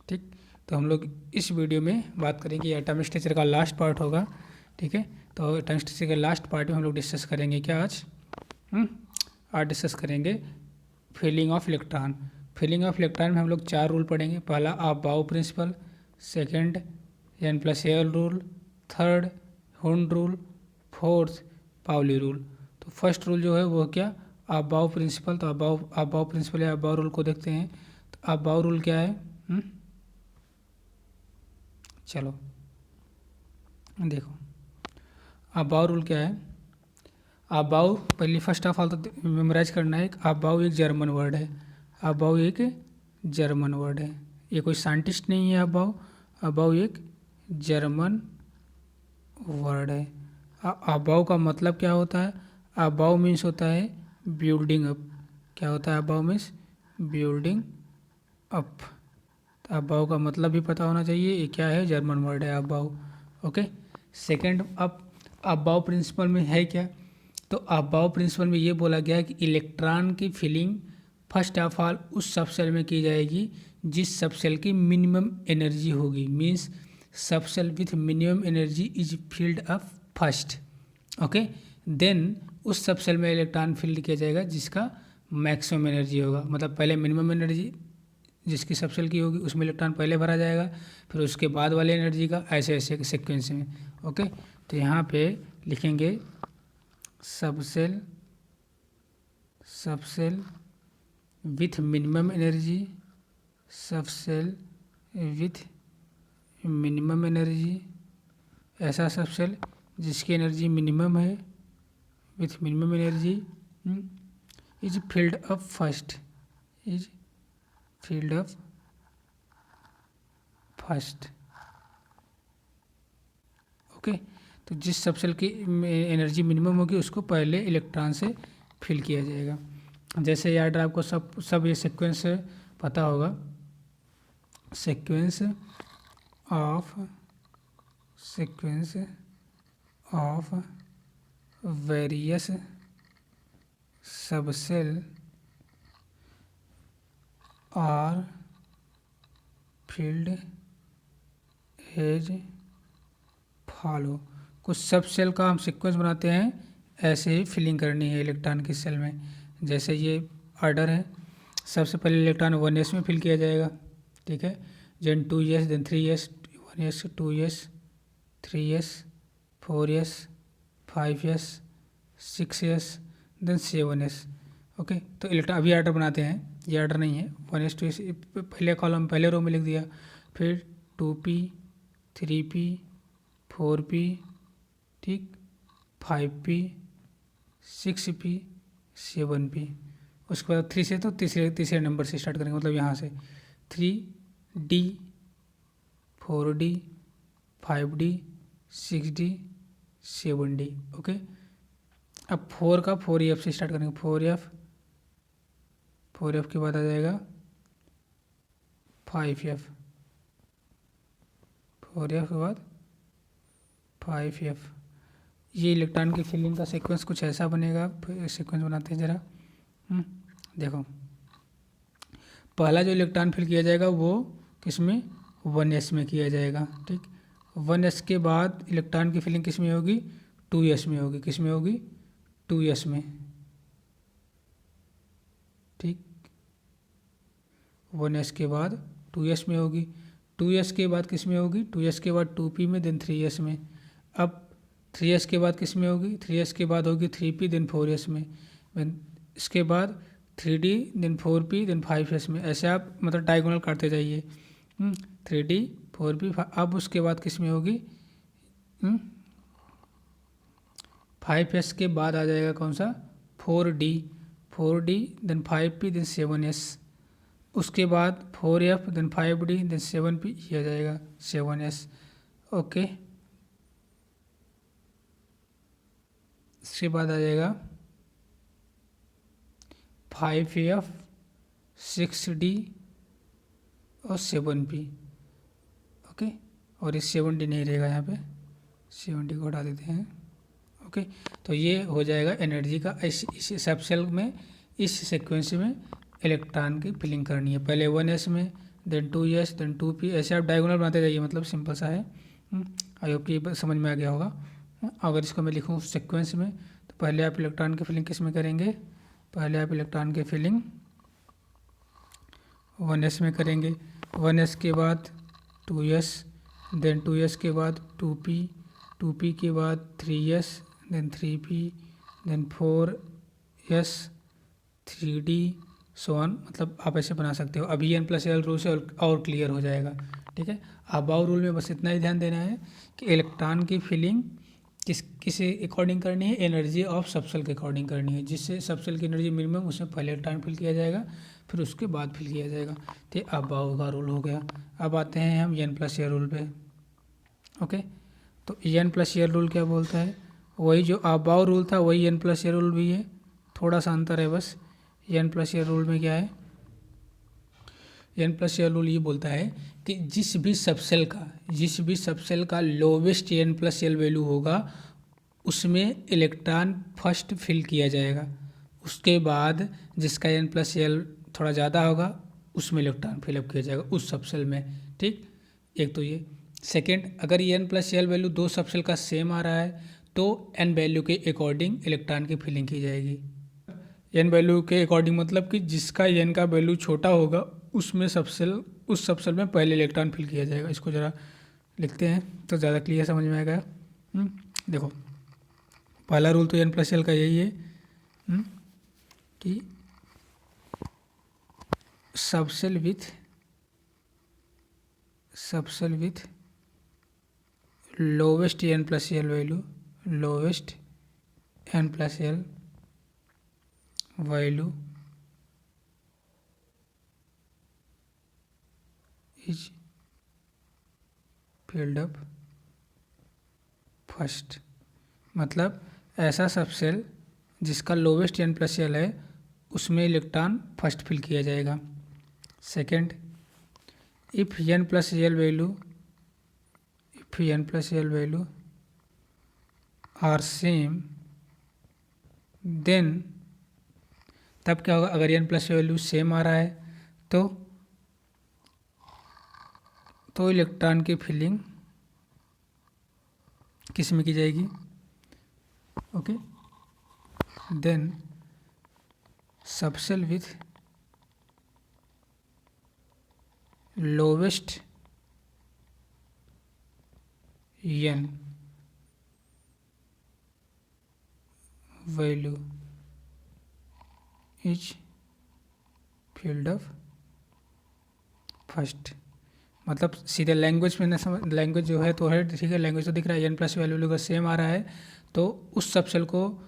ठीक। तो हम लोग इस वीडियो में बात करेंगे, एटॉमिक स्ट्रक्चर का लास्ट पार्ट होगा। ठीक है, तो एटॉमिक स्ट्रक्चर के लास्ट पार्ट में हम लोग डिस्कस करेंगे क्या आज आज डिस्कस करेंगे filling of electron. Filling of electron में हम लोग 4 रूल पढ़ेंगे। पहला aufbau principle, second N+L rule, third Hund rule, fourth Pauli rule. तो फर्स्ट रूल जो है वो क्या, अबाउ प्रिंसिपल। तो अबाउ प्रिंसिपल या अबाउ रूल को देखते हैं। तो अबाउ रूल क्या है, चलो देखो अबाउ रूल क्या है। अबाउ पहले फर्स्ट ऑफ ऑल तो मेमोराइज करना है। अबाउ एक जर्मन वर्ड है। अबाउ एक जर्मन वर्ड है, ये कोई साइंटिस्ट नहीं है। अबाउ एक जर्मन वर्ड है। अबाउ का मतलब क्या होता है, अबाउ मीन्स होता है बिल्डिंग अप। क्या होता है अबाउ मीन्स बिल्डिंग अप। तो अबाउ का मतलब भी पता होना चाहिए, ये क्या है, जर्मन वर्ड है अबाउ। ओके। सेकंड, अब अबाउ प्रिंसिपल में है क्या, तो अबाउ प्रिंसिपल में ये बोला गया है कि इलेक्ट्रॉन की फिलिंग फर्स्ट ऑफ ऑल उस सब सेल में की जाएगी जिस सब सेल की मिनिमम एनर्जी होगी। Means sub shell with minimum energy is filled up first. Okay, then उस सब सेल में इलेक्ट्रॉन फिल्ड किया जाएगा जिसका मैक्सिमम एनर्जी होगा। मतलब पहले मिनिमम एनर्जी जिसकी सब सेल की होगी उसमें इलेक्ट्रॉन पहले भरा जाएगा, फिर उसके बाद वाले एनर्जी का, ऐसे ऐसे सीक्वेंस में। ओके, तो यहाँ पे लिखेंगे सब सेल विथ मिनिमम एनर्जी, सब सेल विथ मिनिमम एनर्जी, ऐसा सब सेल जिसकी एनर्जी मिनिमम है, with minimum energy is filled up first, is field up first. Okay, तो जिस सब सेल की एनर्जी मिनिमम होगी उसको पहले इलेक्ट्रॉन से फिल किया जाएगा। जैसे याद आपको सब ये सीक्वेंस पता होगा। Sequence of various sub shell are filled as follow. कुछ सब सेल का हम सीक्वेंस बनाते हैं, ऐसे ही फिलिंग करनी है इलेक्ट्रॉन की सेल में। जैसे ये ऑर्डर है, सबसे पहले इलेक्ट्रॉन 1s में फिल किया जाएगा। ठीक है, then 2s, then 3s, 1s, 2s, 3s, 4s, 5s, 6s, then 7s। Okay, तो इलेक्ट्रॉन अभी ऑर्डर बनाते हैं, ये ऑर्डर नहीं है। 1s 2s पहले कॉलम पहले रो में लिख दिया, फिर 2p, 3p, 4p, ठीक, 5p, 6p, 7p। उसके बाद 3 से तो तीसरे नंबर से स्टार्ट करेंगे। मतलब यहाँ से 3d, 4d, 5d, 6d, 7d। Okay, अब 4 का 4f से स्टार्ट करेंगे। 4f के बाद आ जाएगा 5f, 4f के बाद 5f। ये इलेक्ट्रॉन की फिलिंग का सीक्वेंस कुछ ऐसा बनेगा। सीक्वेंस बनाते हैं ज़रा, देखो। पहला जो इलेक्ट्रॉन फिल किया जाएगा वो किसमें, 1s में किया जाएगा। ठीक, 1s के बाद इलेक्ट्रॉन की फिलिंग किस में होगी, 2s में होगी। किस में होगी, 2s में। ठीक, 1s के बाद 2s में होगी। 2s के बाद किस में होगी, 2s के बाद 2p में, देन 3s में। अब 3s के बाद किस में होगी, 3s के बाद होगी 3p, देन 4s में। इसके बाद 3d, then 4p, then 5s में। ऐसे आप मतलब डायगोनल करते जाइए। 3d, 4p, अब उसके बाद किस में होगी, 5s के बाद आ जाएगा कौन सा, 4d, 4d, then 5p, then 7s। उसके बाद 4f, then 5d, then 7p, ये आ जाएगा 7s। ओके, इसके बाद आ जाएगा 5f, 6d और 7p। ओके, और इस 7d नहीं रहेगा यहाँ पे, 7d को हटा देते हैं। ओके, तो ये हो जाएगा एनर्जी का। इस सब सेल में इस सीक्वेंस में इलेक्ट्रॉन की फिलिंग करनी है। पहले 1s में, देन 2s देन 2p, ऐसे आप डायगोनल बनाते जाइए, मतलब सिंपल सा है। आई होप कि ये समझ में आ गया होगा। अगर इसको मैं लिखूँ सीक्वेंस में, तो पहले आप इलेक्ट्रॉन की फिलिंग किस में करेंगे, पहले आप इलेक्ट्रॉन की फिलिंग 1s में करेंगे, 1s के बाद 2s, देन 2s के बाद 2p, 2p के बाद 3s, then 3p, then 4s, 3d, so on. मतलब आप ऐसे बना सकते हो। अभी n+l रूल से और क्लियर हो जाएगा, ठीक है। अबाव रूल में बस इतना ही ध्यान देना है कि इलेक्ट्रॉन की फिलिंग किसे अकॉर्डिंग करनी है, एनर्जी ऑफ सबसेल के अकॉर्डिंग करनी है। जिससे सबसेल की एनर्जी मिनिमम, उसमें पहले इलेक्ट्रॉन फिल किया जाएगा, फिर उसके बाद फिल किया जाएगा। तो अबाव का रूल हो गया। अब आते हैं हम n+l रूल पे। ओके, तो n+l रूल क्या बोलता है, वही जो अबाव रूल था वही n+l रूल भी है, थोड़ा सा अंतर है बस। n+l रूल में क्या है, n+l रूल ये बोलता है कि जिस भी सबसेल का लोवेस्ट n+l वैल्यू होगा, उसमें इलेक्ट्रॉन फर्स्ट फिल किया जाएगा। उसके बाद जिसका n+l थोड़ा ज़्यादा होगा, उसमें इलेक्ट्रॉन फिलअप किया जाएगा उस सबसेल में, ठीक। एक तो ये। सेकेंड, अगर ये n+l वैल्यू दो सबसेल का सेम आ रहा है, तो n वैल्यू के अकॉर्डिंग इलेक्ट्रॉन की फिलिंग की जाएगी। n वैल्यू के अकॉर्डिंग मतलब कि जिसका n का वैल्यू छोटा होगा, उसमें उस सबसेल में पहले इलेक्ट्रॉन फिल किया जाएगा। इसको ज़रा लिखते हैं तो ज़्यादा क्लियर समझ में आएगा। देखो, पहला रूल तो n+l का यही है कि subshell with lowest n+l value is filled up first. मतलब ऐसा सबसेल जिसका लोवेस्ट n+l है, उसमें इलेक्ट्रॉन फर्स्ट फिल किया जाएगा। Second, if n+l value are same, then तब क्या होगा, अगर n+ वैल्यू सेम आ रहा है तो इलेक्ट्रॉन की फिलिंग किस में की जाएगी, okay. Then subshell with lowest n value is filled of first. मतलब सीधे लैंग्वेज में ना समझ, लैंग्वेज जो है तो है, ठीक है, लैंग्वेज तो दिख रहा है, n+ वैल्यू अगर सेम आ रहा है, तो उस सबसेल को,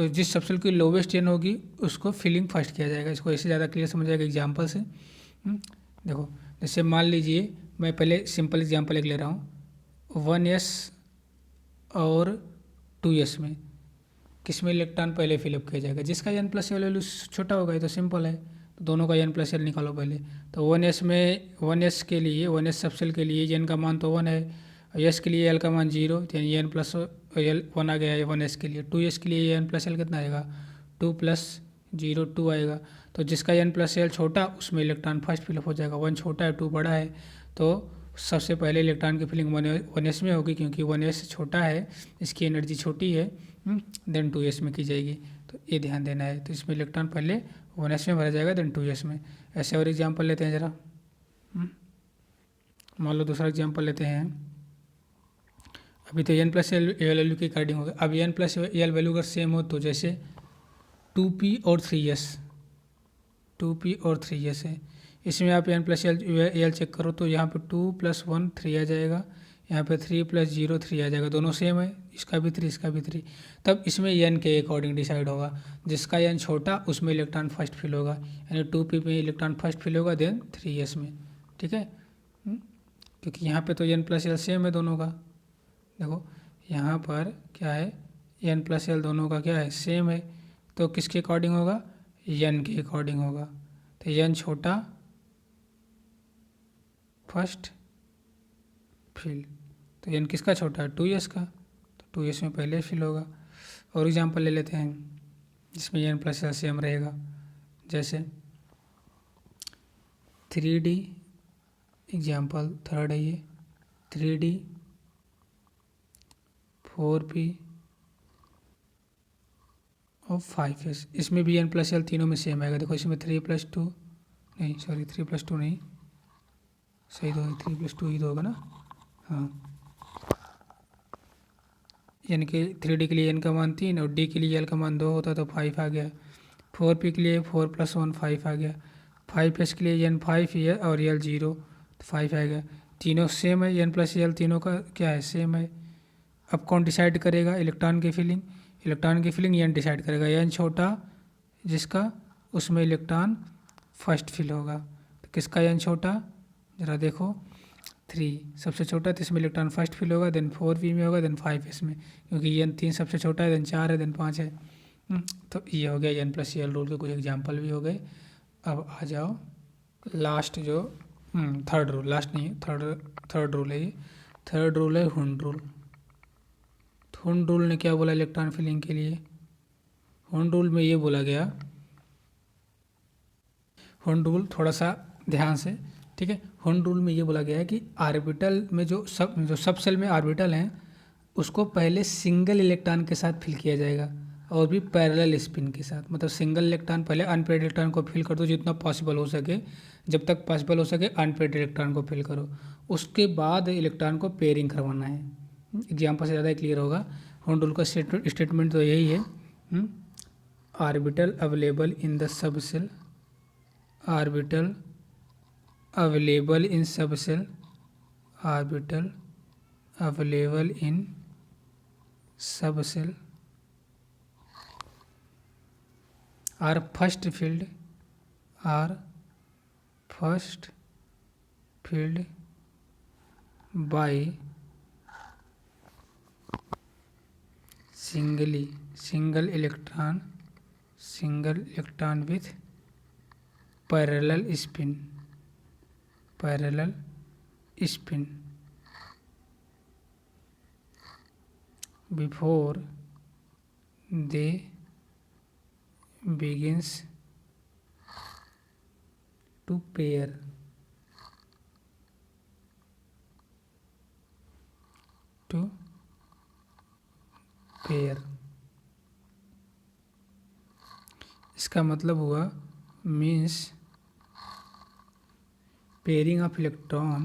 जिस सबसेल की लोवेस्ट n होगी, उसको फिलिंग फर्स्ट किया जाएगा। इसको ऐसे ज़्यादा क्लियर समझ जाएगा एग्जाम्पल से। देखो, जैसे मान लीजिए, मैं पहले सिंपल एग्जाम्पल एक ले रहा हूँ। 1s और 2s में किस में इलेक्ट्रॉन पहले फिलअप किया जाएगा, जिसका n+ वैल्यू छोटा होगा। ये तो सिंपल है, तो दोनों का n+l निकालो पहले। तो 1s में 1s के लिए 1s सबसेल के लिए n का मान तो 1 है, s के लिए l का मान 0, तो यानी n+l 1 आ गया है 1s के लिए। 2s के लिए n+l कितना आएगा, 2 + 0 2 आएगा। तो जिसका n+l छोटा, उसमें इलेक्ट्रॉन फर्स्ट फिलअप हो जाएगा। 1 छोटा है 2 बड़ा है, तो सबसे पहले इलेक्ट्रॉन की फिलिंग 1s में होगी, क्योंकि 1s छोटा है, इसकी एनर्जी छोटी है। देन 2s में की जाएगी। तो ये ध्यान देना है। तो इसमें इलेक्ट्रॉन पहले 1s में भरा जाएगा, देन 2s में। ऐसे और एग्जांपल लेते हैं ज़रा। मान लो दूसरा एग्जांपल लेते हैं। अभी तो n+l वैल्यू की अकॉर्डिंग होगा। अब n+l वैल्यू अगर सेम हो, तो जैसे 2p और 3s है, इसमें आप n+l चेक करो, तो यहाँ पे 2 + 1 3 आ जाएगा, यहाँ पे 3 + 0 3 आ जाएगा। दोनों सेम है, इसका भी 3 इसका भी 3। तब इसमें n के अकॉर्डिंग डिसाइड होगा। जिसका n छोटा, उसमें इलेक्ट्रॉन फर्स्ट फिल होगा, यानी 2p में इलेक्ट्रॉन फर्स्ट फिल होगा, देन 3s में, ठीक है। क्योंकि यहाँ पे तो n+l सेम है दोनों का। देखो, यहाँ पर क्या है, n+l दोनों का क्या है, सेम है। तो किसके अकॉर्डिंग होगा, n के अकॉर्डिंग होगा। तो n छोटा फर्स्ट फिल, तो n किसका छोटा है, 2s का, तो 2s में पहले फिल होगा। और एग्जांपल ले लेते हैं जिसमें n+l सेम रहेगा। जैसे 3d एग्जाम्पल थर्ड है ये 3D 4P और 5S। इसमें भी n+l तीनों में सेम आएगा। देखो इसमें 3+2 नहीं, सॉरी 3+2 नहीं, सही तो 3+2 ही तो होगा ना। हाँ, n के 3D के लिए n का मान 3 और d के लिए l का मान 2 होता तो 5 आ गया। 4P के लिए 4+1 5 आ गया। 5S के लिए n 5 ही है और l 0 तो 5 आ गया। तीनों सेम है, n+l तीनों का क्या है, सेम है। अब कौन डिसाइड करेगा इलेक्ट्रॉन की फिलिंग? इलेक्ट्रॉन की फिलिंग n डिसाइड करेगा। n छोटा जिसका, उसमें इलेक्ट्रॉन फर्स्ट फिल होगा। तो किसका n छोटा, ज़रा देखो 3 सबसे छोटा तो इसमें इलेक्ट्रॉन फर्स्ट फिल होगा, देन 4P में होगा, देन 5S में, क्योंकि n 3 सबसे छोटा है, देन 4 है, देन 5 है। तो ये हो गया n+l रूल के कुछ एग्जाम्पल भी हो गए। अब आ जाओ लास्ट जो थर्ड रूल, लास्ट नहीं थर्ड रूल है ये। थर्ड रूल है हुंड रूल। हुंड रूल ने क्या बोला इलेक्ट्रॉन फिलिंग के लिए? हुंड रूल में ये बोला गया, हुंड रूल थोड़ा सा ध्यान से, ठीक है। हुंड रूल में ये बोला गया है कि ऑर्बिटल में जो सब सेल में ऑर्बिटल हैं उसको पहले सिंगल इलेक्ट्रॉन के साथ फिल किया जाएगा और भी पैरेलल स्पिन के साथ। मतलब सिंगल इलेक्ट्रॉन पहले अनपेयर्ड इलेक्ट्रॉन को फिल कर दो जितना पॉसिबल हो सके, जब तक पॉसिबल हो सके अनपेयर्ड इलेक्ट्रॉन को फिल करो, उसके बाद इलेक्ट्रॉन को पेयरिंग करवाना है। एग्जाम्पल से ज़्यादा क्लियर होगा। हुंड रूल का स्टेटमेंट तो यही है, orbital available in the sub shell, orbital available in sub shell, orbital available in sub shell are first filled, are first filled by single electron with parallel spin before they begins to pair। इसका मतलब हुआ means pairing of electron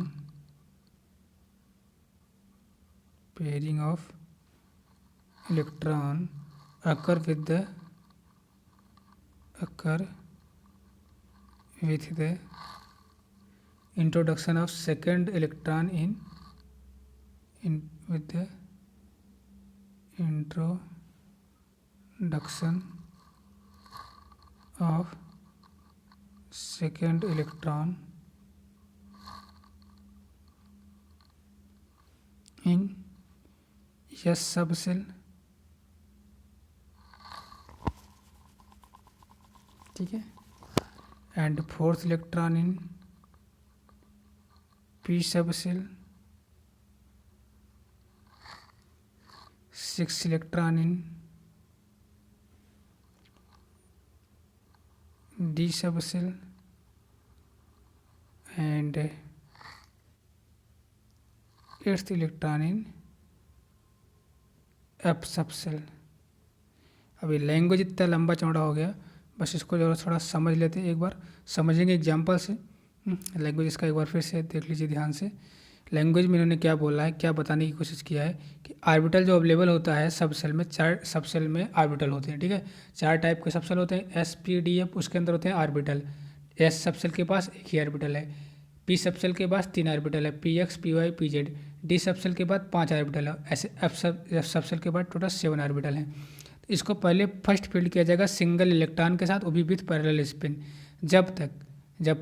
occur with the introduction of second electron with the introduction of second electron in S subcell, ठीक है, and fourth electron in P subshell, 6th electron in D subshell and 8th electron in F subshell. अभी language इतना लंबा चौड़ा हो गया, बस इसको जो थोड़ा समझ लेते हैं, एक बार समझेंगे एग्जांपल से। लैंग्वेज इसका एक बार फिर से देख लीजिए ध्यान से। लैंग्वेज में इन्होंने क्या बोला है, क्या बताने की कोशिश किया है कि ऑर्बिटल जो अवेलेबल होता है सब सेल में, 4 सब सेल में ऑर्बिटल होते हैं, ठीक है। 4 टाइप के सब सेल होते हैं, S P D F, उसके अंदर होते हैं ऑर्बिटल। S सब सेल के पास एक ही ऑर्बिटल है, P सब सेल के पास 3 ऑर्बिटल है, P X P Y P Z। D सब सेल के बाद 5 ऑर्बिटल है, ऐसे F सब सेल के बाद टोटल 7 ऑर्बिटल हैं। तो इसको पहले फर्स्ट फील्ड किया जाएगा सिंगल इलेक्ट्रॉन के साथ, वो भी विथ पैरेलल स्पिन, जब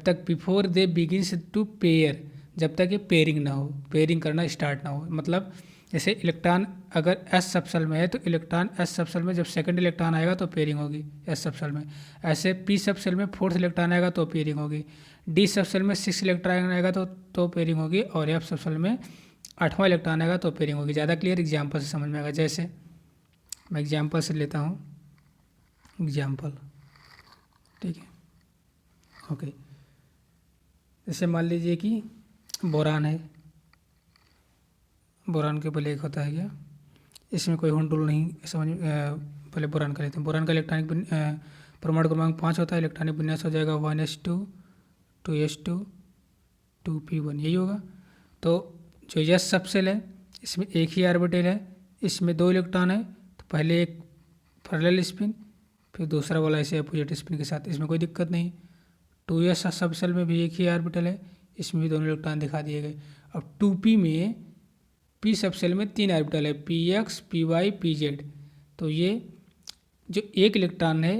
तक before they begins to pair, जब तक ये पेयरिंग ना हो, पेयरिंग करना स्टार्ट ना हो। मतलब जैसे इलेक्ट्रॉन अगर S सबसेल में है तो इलेक्ट्रॉन S सबसेल में जब सेकंड इलेक्ट्रॉन आएगा तो पेयरिंग होगी S सबसेल में। ऐसे P सबसेल में 4th इलेक्ट्रॉन आएगा तो पेयरिंग होगी, D सबसेल में 6th इलेक्ट्रॉन आएगा तो पेयरिंग होगी, और F सबसेल में 8वां इलेक्ट्रॉन आएगा तो पेयरिंग होगी। ज़्यादा क्लियर एग्जाम्पल से समझ में आएगा। जैसे मैं एग्जाम्पल से लेता हूँ, एग्जाम्पल, ठीक है, ओके। जैसे मान लीजिए कि बोरान है, बोरान के पहले एक होता है क्या, इसमें कोई हुंडुल नहीं पहले बोरान का लेते हैं। बोरान का इलेक्ट्रॉनिक परमाणु क्रमांक 5 होता है। इलेक्ट्रॉनिक विन्यास हो जाएगा 1s2 2s2 2p1, यही होगा। तो जो यस सबसेल है इसमें एक ही ऑर्बिटल है, इसमें 2 इलेक्ट्रॉन है, तो पहले एक पैरेलल स्पिन फिर दूसरा वाला ऐसे अपोजिट स्पिन के साथ, इसमें कोई दिक्कत नहीं। 2s सबसेल में भी एक ही ऑर्बिटल है, इसमें भी दोनों इलेक्ट्रॉन दिखा दिए गए। अब 2p में p सबसेल में 3 ऑर्बिटल है, px py pz। तो ये जो एक इलेक्ट्रॉन है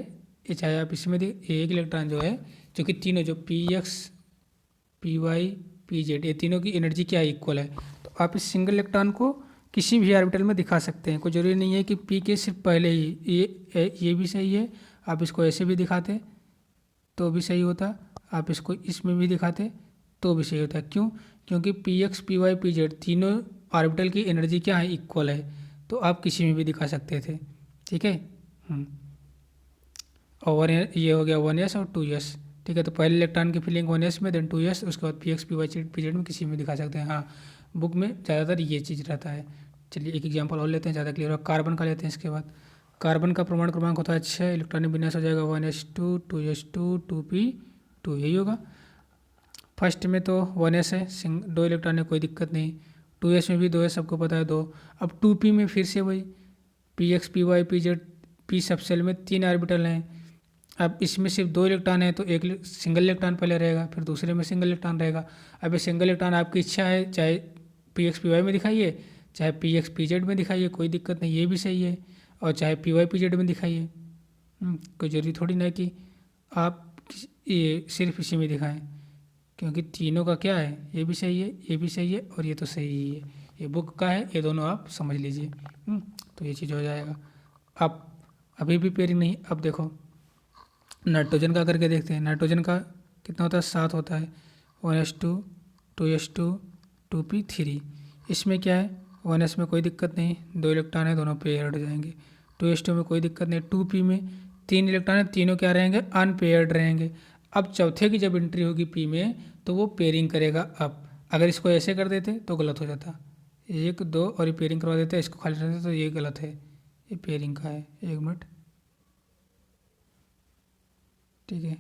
ये चाहे आप इसमें एक इलेक्ट्रॉन जो है जो कि तीनों जो px py pz ये तीनों की एनर्जी क्या इक्वल है, तो आप इस सिंगल इलेक्ट्रॉन को किसी भी ऑर्बिटल में दिखा सकते हैं। कोई ज़रूरी नहीं है कि p के सिर्फ पहले ही, ये भी सही है, आप इसको ऐसे भी दिखाते तो भी सही होता, आप इसको इसमें भी दिखाते तो भी सही होता। क्यों? क्योंकि px py pz तीनों ऑर्बिटल की एनर्जी क्या है, इक्वल है, तो आप किसी में भी दिखा सकते थे। ठीक है। और ये हो गया 1s और 2s। ठीक है, तो पहले इलेक्ट्रॉन की फिलिंग 1s में, देन 2s, उसके बाद px py pz में किसी में दिखा सकते हैं। हाँ, बुक में ज़्यादातर ये चीज़ रहता है। चलिए एक एग्जांपल और लेते हैं, ज़्यादा क्लियर हो। कार्बन का लेते हैं। इसके बाद कार्बन का परमाणु क्रमांक होता है 6, इलेक्ट्रॉनिक विन्यास हो जाएगा 1s2 2s2 2p2, यही होगा। फर्स्ट में तो 1s है, 2 इलेक्ट्रॉन है, कोई दिक्कत नहीं। 2s में भी 2 है, सबको पता है 2। अब 2p में फिर से वही px py pz, p subshell में 3 ऑर्बिटल हैं। अब इसमें सिर्फ 2 इलेक्ट्रॉन है, तो एक सिंगल इलेक्ट्रॉन पहले रहेगा, फिर दूसरे में सिंगल इलेक्ट्रॉन रहेगा। अब ये सिंगल इलेक्ट्रॉन आपकी इच्छा है, चाहे px py में दिखाइए, चाहे px pz में दिखाइए, कोई दिक्कत नहीं, ये भी सही है। और चाहे py pz में दिखाइए, कोई ज़रूरी थोड़ी ना कि आप ये सिर्फ इसी में दिखाएं, क्योंकि तीनों का क्या है, ये भी सही है, ये भी सही है, और ये तो सही ही है। ये बुक का है, ये दोनों आप समझ लीजिए। तो ये चीज़ हो जाएगा। अब अभी भी पेयरिंग नहीं। अब देखो नाइट्रोजन का करके देखते हैं। नाइट्रोजन का कितना होता है, 7 होता है। 1s2 2s2 2p3। इसमें क्या है, 1s में कोई दिक्कत नहीं, 2 इलेक्ट्रॉन है, दोनों पेयर्ड हो जाएंगे। 2s2 में कोई दिक्कत नहीं। 2p में 3 इलेक्ट्रॉन है, तीनों क्या रहेंगे, अनपेयर्ड रहेंगे। अब चौथे की जब एंट्री होगी p में, तो वो पेयरिंग करेगा। अब अगर इसको ऐसे कर देते तो गलत हो जाता, 1 2 और ये पेयरिंग करवा देते, इसको खाली रहते तो ये गलत है, ये पेयरिंग का है। 1 मिनट, ठीक है।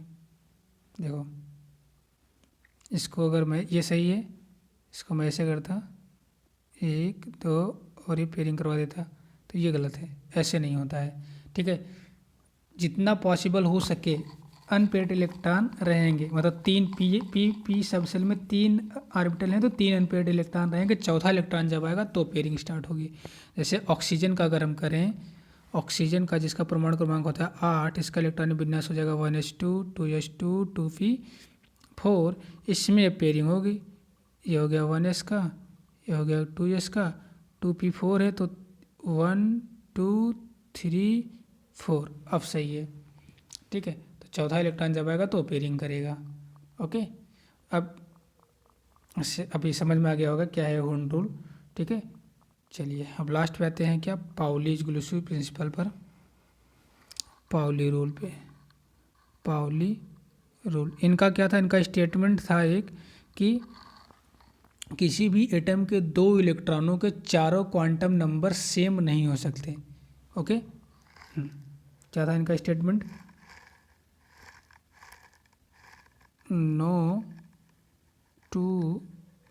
देखो इसको अगर मैं, ये सही है, इसको मैं ऐसे करता 1 2 और ये पेयरिंग करवा देता, तो ये गलत है, ऐसे नहीं होता है। ठीक है, जितना पॉसिबल हो सके अनपेयर्ड इलेक्ट्रॉन रहेंगे, मतलब 3 पी सबसेल में 3 ऑर्बिटल हैं, तो 3 अनपेयर्ड इलेक्ट्रॉन रहेंगे। चौथा इलेक्ट्रॉन जब आएगा तो पेयरिंग स्टार्ट होगी। जैसे ऑक्सीजन का अगर हम करें, ऑक्सीजन का जिसका परमाणु क्रमांक होता है 8, इसका इलेक्ट्रॉनिक विन्यास हो जाएगा 1s2 2s2 2p4। इसमें पेयरिंग होगी, ये हो गया 1s का, ये हो गया 2s का, 2p4 है, तो 1 2 3 4, अब सही है। ठीक है, तो चौथा इलेक्ट्रॉन जब आएगा तो पेयरिंग करेगा। ओके, अब अभी समझ में आ गया होगा क्या है हून रूल। ठीक है, चलिए अब लास्ट पे आते हैं, क्या, पाउलीज ग्लूसिव प्रिंसिपल पर, पाउली रूल पे। पाउली रूल, इनका क्या था, इनका स्टेटमेंट था एक कि किसी भी एटम के 2 इलेक्ट्रॉनों के चारों क्वांटम नंबर सेम नहीं हो सकते। ओके, क्या था इनका statement, no 2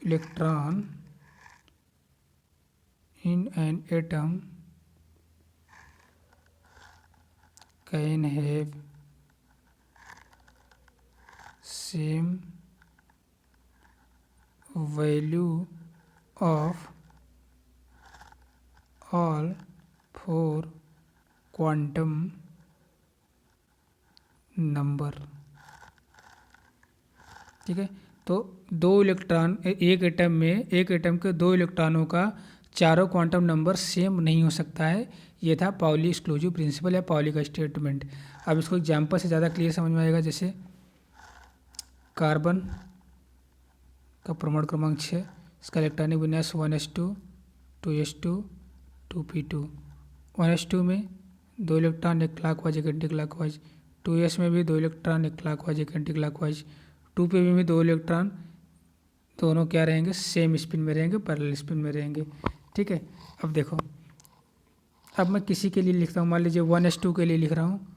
electron in an atom can have same value of all 4 quantum number। ठीक है, तो 2 इलेक्ट्रॉन एक एटम में, एक एटम के 2 इलेक्ट्रॉनों का चारों क्वांटम नंबर सेम नहीं हो सकता है। ये था पाउली एक्सक्लूसिव प्रिंसिपल या पाउली का स्टेटमेंट। अब इसको एग्जाम्पल से ज़्यादा क्लियर समझ में आएगा। जैसे कार्बन का परमाणु क्रमांक 6, इसका इलेक्ट्रॉनिक विन्यास 1s2 2s2 2p2। 1s2 में 2 इलेक्ट्रॉन एक क्लॉकवाइज एक एंटी क्लॉकवाइज, 2s में भी 2 इलेक्ट्रॉन एक क्लॉकवाइज एक एंटी क्लॉकवाइज, 2p में भी 2 इलेक्ट्रॉन दोनों क्या रहेंगे, सेम स्पिन में रहेंगे, पैरेलल स्पिन में रहेंगे। ठीक है, अब देखो, अब मैं किसी के लिए लिखता हूँ, मान लीजिए 1s2 के लिए लिख रहा हूँ।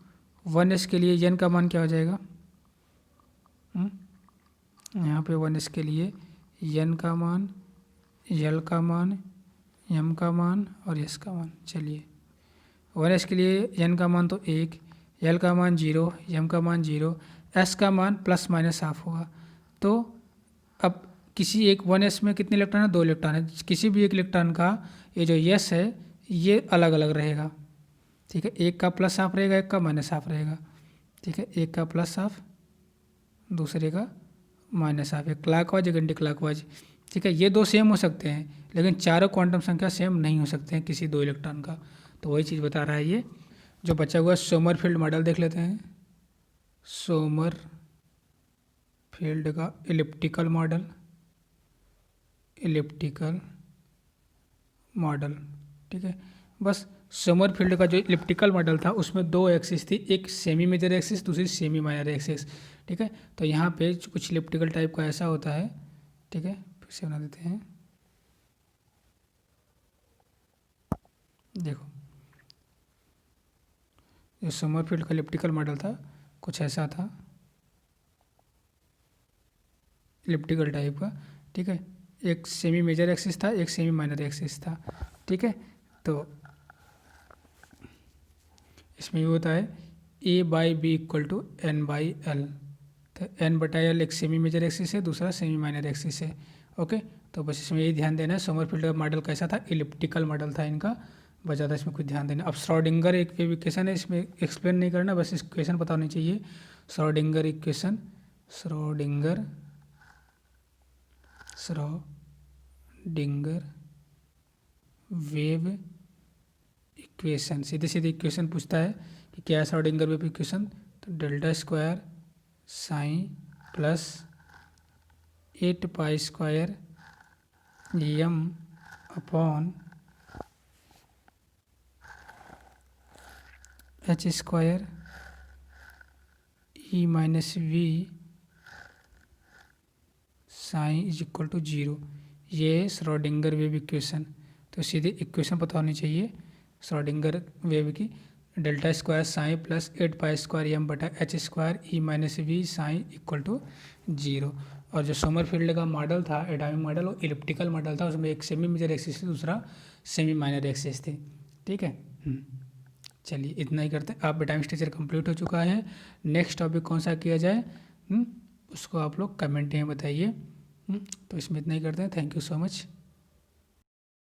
1s के लिए n का मान क्या हो जाएगा, यहाँ पे 1s के लिए n का मान, l का मान, m का मान और s का मान। चलिए 1s के लिए n का मान तो 1, l का मान 0, m का मान 0, s का मान प्लस माइनस हाफ होगा। तो अब किसी एक 1s में कितने इलेक्ट्रॉन है, 2 इलेक्ट्रॉन है। किसी भी एक इलेक्ट्रॉन का ये जो s है ये अलग अलग रहेगा। ठीक है, एक का प्लस हाफ रहेगा, एक का माइनस हाफ रहेगा। ठीक है, एक का प्लस हाफ, दूसरे का माइनस हाफ, एक क्लॉकवाइज एक एंटी क्लॉकवाइज। ठीक है, ये दो सेम हो सकते हैं लेकिन चारों क्वांटम संख्या सेम नहीं हो सकते हैं किसी दो इलेक्ट्रॉन का। तो वही चीज़ बता रहा है ये। जो बचा हुआ सोमरफील्ड मॉडल देख लेते हैं। सोमरफील्ड का इलिप्टिकल मॉडल, इलिप्टिकल मॉडल। ठीक है, बस सोमरफील्ड का जो इलिप्टिकल मॉडल था उसमें दो एक्सिस थी, एक सेमी मेजर एक्सिस, दूसरी सेमी माइनर एक्सिस। ठीक है, तो यहाँ पे कुछ इलिप्टिकल टाइप का ऐसा होता है। ठीक है, फिर से बना देते हैं। देखो, जो सोमरफील्ड का इलिप्टिकल मॉडल था कुछ ऐसा था, इलिप्टिकल टाइप का। ठीक है, एक सेमी मेजर एक्सिस था, एक सेमी माइनर एक्सिस था। ठीक है, तो इसमें ये होता है A/B=N/L। तो N/L एक सेमी मेजर एक्सिस है, दूसरा सेमी माइनर एक्सिस है। ओके, तो बस इसमें यही ध्यान देना है। सोमरफील्ड का मॉडल कैसा था, इलिप्टिकल मॉडल था इनका, बस ज़्यादा इसमें कुछ ध्यान देना। अब श्रोडिंगर एक वेव इक्वेशन है, इसमें एक्सप्लेन नहीं करना, बस इस इक्वेशन पता होनी चाहिए। Schrodinger equation, Schrodinger wave equation, सीधे सीधे इक्वेशन पूछता है कि क्या है श्रोडिंगर वेव इक्वेशन। तो delta square psi plus 8π² m upon h² e minus V psi = 0। ये है श्रोडिंगर वेव इक्वेशन। तो सीधे इक्वेशन पता होनी चाहिए श्रोडिंगर वेव की, delta square psi plus 8π² m/h² e minus V psi = 0। और जो सोमरफील्ड का मॉडल था, एटॉमिक मॉडल, वो इलिप्टिकल मॉडल था, उसमें एक सेमी मेजर एक्सिस थी, दूसरा सेमी माइनर एक्सिस थी। ठीक है, चलिए इतना ही करते हैं। आप टाइम स्ट्रक्चर कंप्लीट हो चुका है। नेक्स्ट टॉपिक कौन सा किया जाए उसको आप लोग कमेंट में बताइए। तो इसमें इतना ही करते हैं। Thank you so much.